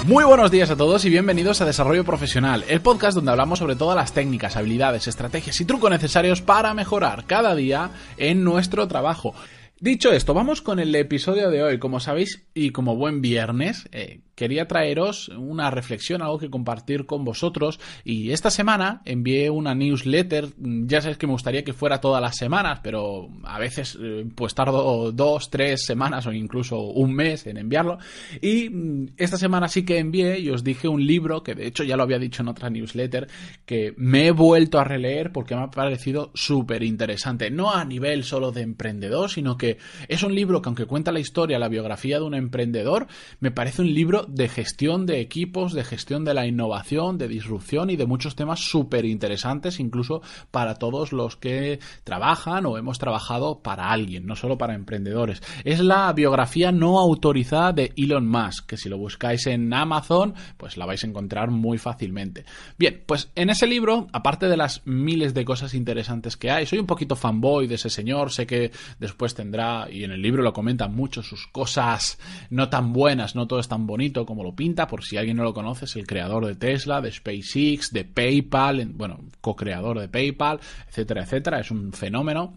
Muy buenos días a todos y bienvenidos a Desarrollo Profesional, el podcast donde hablamos sobre todas las técnicas, habilidades, estrategias y trucos necesarios para mejorar cada día en nuestro trabajo. Dicho esto, vamos con el episodio de hoy. Como sabéis, y como buen viernes, quería traeros una reflexión, algo que compartir con vosotros. Y esta semana envié una newsletter. Ya sabéis que me gustaría que fuera todas las semanas, pero a veces pues tardo 2, 3 semanas o incluso un mes en enviarlo. Y esta semana sí que envié y os dije un libro, que de hecho ya lo había dicho en otra newsletter, que me he vuelto a releer porque me ha parecido súper interesante. No a nivel solo de emprendedor, sino que es un libro que, aunque cuenta la historia, la biografía de un emprendedor, me parece un libro de gestión de equipos, de gestión de la innovación, de disrupción y de muchos temas súper interesantes, incluso para todos los que trabajan o hemos trabajado para alguien, no solo para emprendedores. Es la biografía no autorizada de Elon Musk, que si lo buscáis en Amazon, pues la vais a encontrar muy fácilmente. Bien, pues en ese libro, aparte de las miles de cosas interesantes que hay, soy un poquito fanboy de ese señor, sé que después tendrá, y en el libro lo comenta mucho, sus cosas no tan buenas, no todo es tan bonito como lo pinta. Por si alguien no lo conoce, es el creador de Tesla, de SpaceX, de PayPal, bueno, co-creador de PayPal, etcétera, etcétera. Es un fenómeno.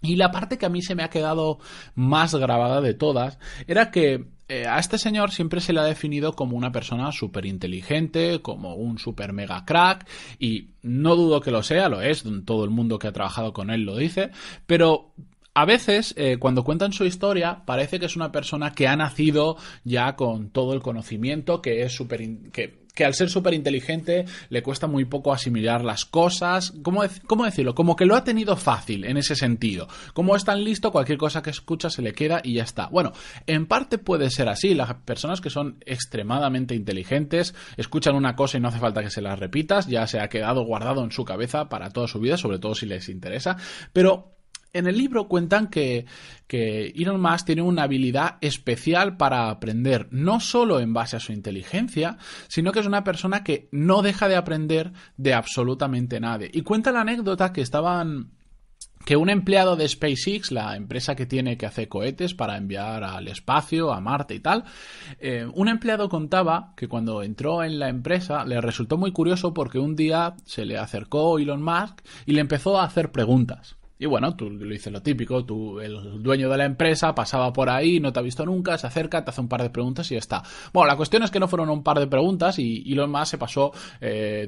Y la parte que a mí se me ha quedado más grabada de todas era que a este señor siempre se le ha definido como una persona súper inteligente, como un súper mega crack, y no dudo que lo sea, lo es, todo el mundo que ha trabajado con él lo dice, pero a veces, cuando cuentan su historia, parece que es una persona que ha nacido ya con todo el conocimiento, que es que al ser súper inteligente le cuesta muy poco asimilar las cosas. ¿Cómo decirlo? Como que lo ha tenido fácil en ese sentido. Como es tan listo, cualquier cosa que escucha se le queda y ya está. Bueno, en parte puede ser así. Las personas que son extremadamente inteligentes escuchan una cosa y no hace falta que se la repitas. Ya se ha quedado guardado en su cabeza para toda su vida, sobre todo si les interesa. Pero en el libro cuentan que Elon Musk tiene una habilidad especial para aprender, no solo en base a su inteligencia, sino que es una persona que no deja de aprender de absolutamente nadie. Y cuenta la anécdota que un empleado de SpaceX, la empresa que hace cohetes para enviar al espacio, a Marte y tal, un empleado contaba que cuando entró en la empresa le resultó muy curioso porque un día se le acercó Elon Musk y le empezó a hacer preguntas. Y bueno, tú le dices lo típico, el dueño de la empresa pasaba por ahí, no te ha visto nunca, se acerca, te hace un par de preguntas y ya está. Bueno, la cuestión es que no fueron un par de preguntas y Elon Musk se pasó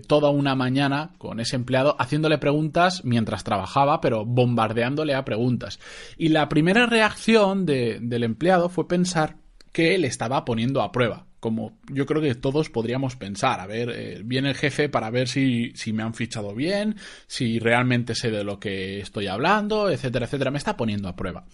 toda una mañana con ese empleado haciéndole preguntas mientras trabajaba, pero bombardeándole a preguntas. Y la primera reacción del empleado fue pensar que él estaba poniendo a prueba, como yo creo que todos podríamos pensar. A ver, viene el jefe para ver si me han fichado bien, si realmente sé de lo que estoy hablando, etcétera, etcétera. Me está poniendo a prueba.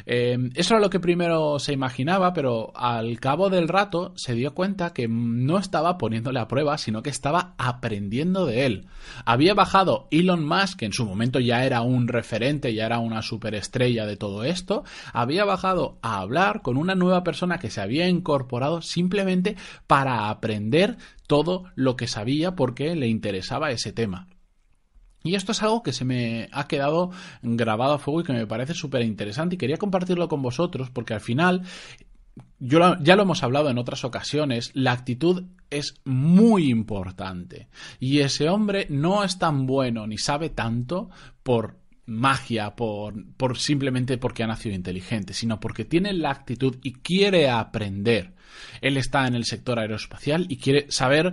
Eso era lo que primero se imaginaba, pero al cabo del rato se dio cuenta que no estaba poniéndole a prueba, sino que estaba aprendiendo de él. Había bajado Elon Musk, que en su momento ya era un referente, ya era una superestrella de todo esto, había bajado a hablar con una nueva persona que se había incorporado simplemente para aprender todo lo que sabía porque le interesaba ese tema. Y esto es algo que se me ha quedado grabado a fuego y que me parece súper interesante y quería compartirlo con vosotros porque al final, ya lo hemos hablado en otras ocasiones, la actitud es muy importante. Y ese hombre no es tan bueno ni sabe tanto por magia, por simplemente porque ha nacido inteligente, sino porque tiene la actitud y quiere aprender. Él está en el sector aeroespacial y quiere saber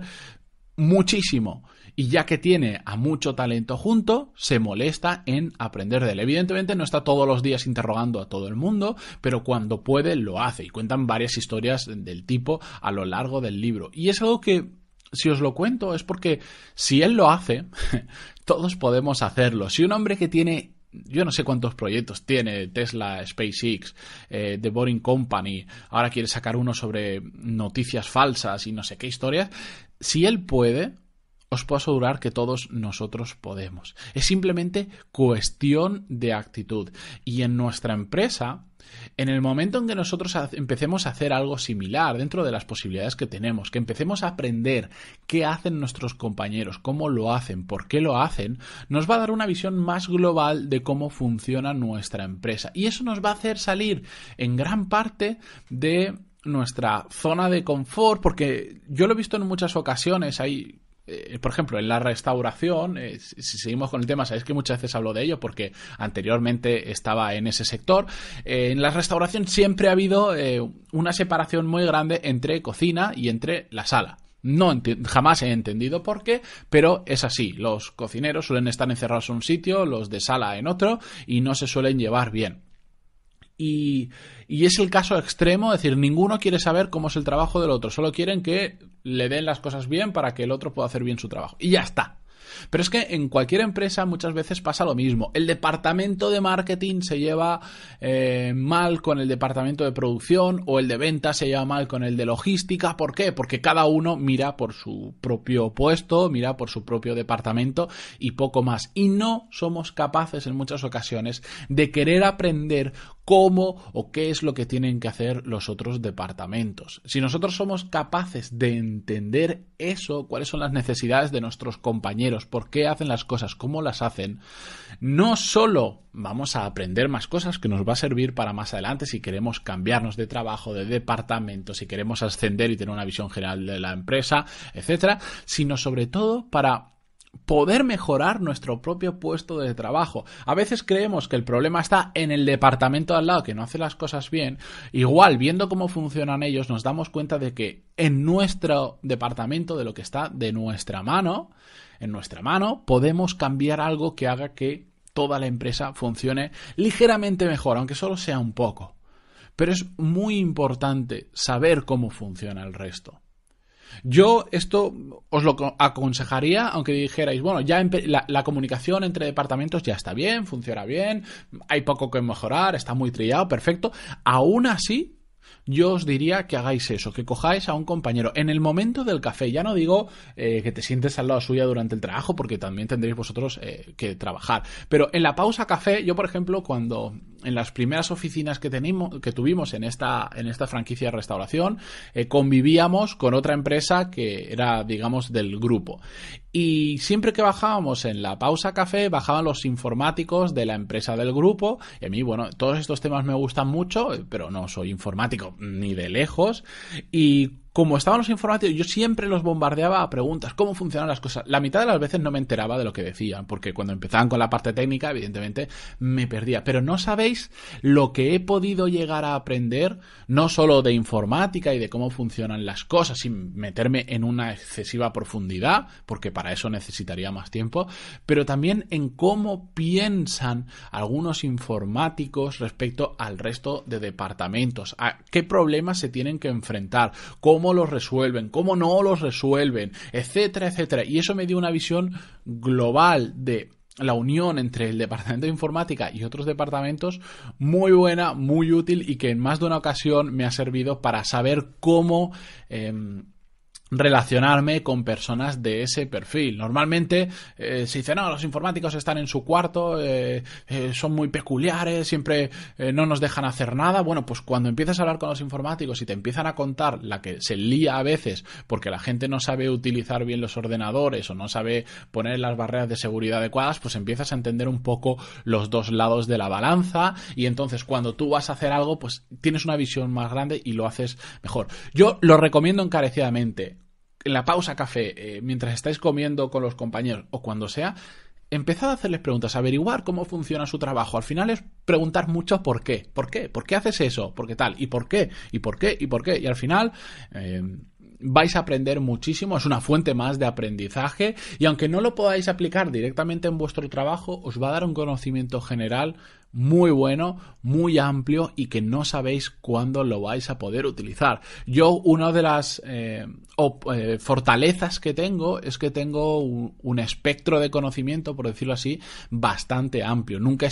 muchísimo. Y ya que tiene a mucho talento junto, se molesta en aprender de él. Evidentemente no está todos los días interrogando a todo el mundo, pero cuando puede lo hace. Y cuentan varias historias del tipo a lo largo del libro. Y es algo que, si os lo cuento, es porque si él lo hace, todos podemos hacerlo. Si un hombre que tiene, yo no sé cuántos proyectos tiene, Tesla, SpaceX, The Boring Company, ahora quiere sacar uno sobre noticias falsas y no sé qué historias, si él puede, os puedo asegurar que todos nosotros podemos. Es simplemente cuestión de actitud. Y en nuestra empresa, en el momento en que nosotros empecemos a hacer algo similar dentro de las posibilidades que tenemos, que empecemos a aprender qué hacen nuestros compañeros, cómo lo hacen, por qué lo hacen, nos va a dar una visión más global de cómo funciona nuestra empresa. Y eso nos va a hacer salir en gran parte de nuestra zona de confort, porque yo lo he visto en muchas ocasiones. Por ejemplo, en la restauración, si seguimos con el tema, sabéis que muchas veces hablo de ello porque anteriormente estaba en ese sector. En la restauración siempre ha habido una separación muy grande entre cocina y entre la sala. Jamás he entendido por qué, pero es así. Los cocineros suelen estar encerrados en un sitio, los de sala en otro, y no se suelen llevar bien. Y es el caso extremo, es decir, ninguno quiere saber cómo es el trabajo del otro, solo quieren que le den las cosas bien para que el otro pueda hacer bien su trabajo. Y ya está. Pero es que en cualquier empresa muchas veces pasa lo mismo. El departamento de marketing se lleva mal con el departamento de producción, o el de ventas se lleva mal con el de logística. ¿Por qué? Porque cada uno mira por su propio puesto, mira por su propio departamento y poco más. Y no somos capaces en muchas ocasiones de querer aprender cómo o qué es lo que tienen que hacer los otros departamentos. Si nosotros somos capaces de entender eso, cuáles son las necesidades de nuestros compañeros, por qué hacen las cosas, cómo las hacen, no solo vamos a aprender más cosas que nos va a servir para más adelante si queremos cambiarnos de trabajo, de departamento, si queremos ascender y tener una visión general de la empresa, etcétera, sino sobre todo para poder mejorar nuestro propio puesto de trabajo. A veces creemos que el problema está en el departamento de al lado que no hace las cosas bien. Igual, viendo cómo funcionan ellos, nos damos cuenta de que en nuestro departamento, de lo que está de nuestra mano, en nuestra mano, podemos cambiar algo que haga que toda la empresa funcione ligeramente mejor, aunque solo sea un poco. Pero es muy importante saber cómo funciona el resto. Yo esto os lo aconsejaría, aunque dijerais, bueno, ya la comunicación entre departamentos ya está bien, funciona bien, hay poco que mejorar, está muy trillado, perfecto. Aún así, yo os diría que hagáis eso, que cojáis a un compañero en el momento del café. Ya no digo que te sientes al lado suya durante el trabajo, porque también tendréis vosotros que trabajar. Pero en la pausa café, yo por ejemplo, cuando en las primeras oficinas que tuvimos en esta franquicia de restauración, convivíamos con otra empresa que era, digamos, del grupo. Y siempre que bajábamos en la pausa café, bajaban los informáticos de la empresa del grupo. Y a mí, bueno, todos estos temas me gustan mucho, pero no soy informático ni de lejos. Y como estaban los informáticos, yo siempre los bombardeaba a preguntas, ¿cómo funcionan las cosas? La mitad de las veces no me enteraba de lo que decían, porque cuando empezaban con la parte técnica, evidentemente, me perdía. Pero no sabéis lo que he podido llegar a aprender, no solo de informática y de cómo funcionan las cosas, sin meterme en una excesiva profundidad, porque para eso necesitaría más tiempo, pero también en cómo piensan algunos informáticos respecto al resto de departamentos, a qué problemas se tienen que enfrentar, cómo los resuelven, cómo no los resuelven, etcétera, etcétera. Y eso me dio una visión global de la unión entre el departamento de informática y otros departamentos muy buena, muy útil, y que en más de una ocasión me ha servido para saber cómo relacionarme con personas de ese perfil. Normalmente se dice, no, los informáticos están en su cuarto, son muy peculiares, siempre no nos dejan hacer nada. Bueno, pues cuando empiezas a hablar con los informáticos y te empiezan a contar la que se lía a veces porque la gente no sabe utilizar bien los ordenadores o no sabe poner las barreras de seguridad adecuadas, pues empiezas a entender un poco los dos lados de la balanza, y entonces cuando tú vas a hacer algo, pues tienes una visión más grande y lo haces mejor. Yo lo recomiendo encarecidamente. En la pausa café, mientras estáis comiendo con los compañeros o cuando sea, empezad a hacerles preguntas, averiguar cómo funciona su trabajo. Al final es preguntar mucho por qué. ¿Por qué? ¿Por qué haces eso? ¿Por qué tal? ¿Y por qué? ¿Y por qué? ¿Y por qué? Y al final vais a aprender muchísimo, es una fuente más de aprendizaje, y aunque no lo podáis aplicar directamente en vuestro trabajo, os va a dar un conocimiento general muy bueno, muy amplio, y que no sabéis cuándo lo vais a poder utilizar. Yo, una de las fortalezas que tengo es que tengo un espectro de conocimiento, por decirlo así, bastante amplio. Nunca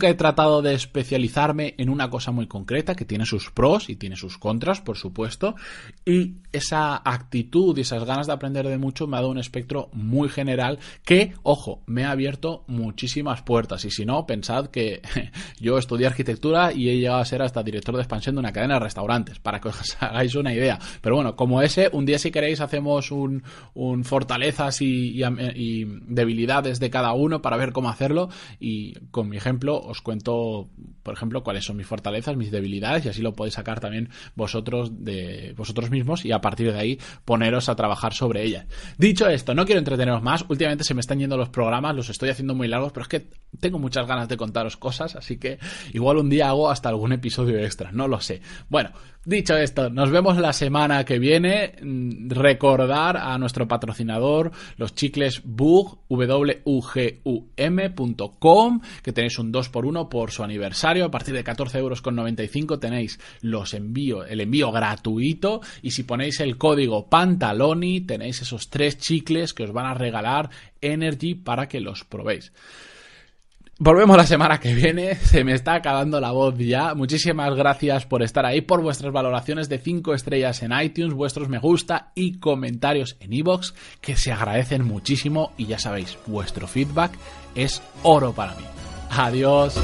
he tratado de especializarme en una cosa muy concreta, que tiene sus pros y tiene sus contras, por supuesto, y esa actitud y esas ganas de aprender de mucho me ha dado un espectro muy general que, ojo, me ha abierto muchísimas puertas. Y si si no, pensad que yo estudié arquitectura y he llegado a ser hasta director de expansión de una cadena de restaurantes, para que os hagáis una idea. Pero bueno, como ese, un día si queréis hacemos un fortalezas y debilidades de cada uno para ver cómo hacerlo, y con mi ejemplo os cuento, por ejemplo, cuáles son mis fortalezas, mis debilidades, y así lo podéis sacar también vosotros de vosotros mismos y a partir de ahí poneros a trabajar sobre ellas. Dicho esto, no quiero entreteneros más. Últimamente se me están yendo los programas, los estoy haciendo muy largos, pero es que tengo muchas ganas de contaros cosas, así que igual un día hago hasta algún episodio extra, no lo sé. Bueno, dicho esto, nos vemos la semana que viene. Recordar a nuestro patrocinador, los chicles Wugum, wugum.com, que tenéis un 2x1 por su aniversario. A partir de 14,95 € tenéis el envío gratuito, y si ponéis el código Pantaloni tenéis esos 3 chicles que os van a regalar Energy para que los probéis. Volvemos la semana que viene, se me está acabando la voz ya. Muchísimas gracias por estar ahí, por vuestras valoraciones de 5 estrellas en iTunes, vuestros me gusta y comentarios en iVoox, que se agradecen muchísimo, y ya sabéis, vuestro feedback es oro para mí. Adiós.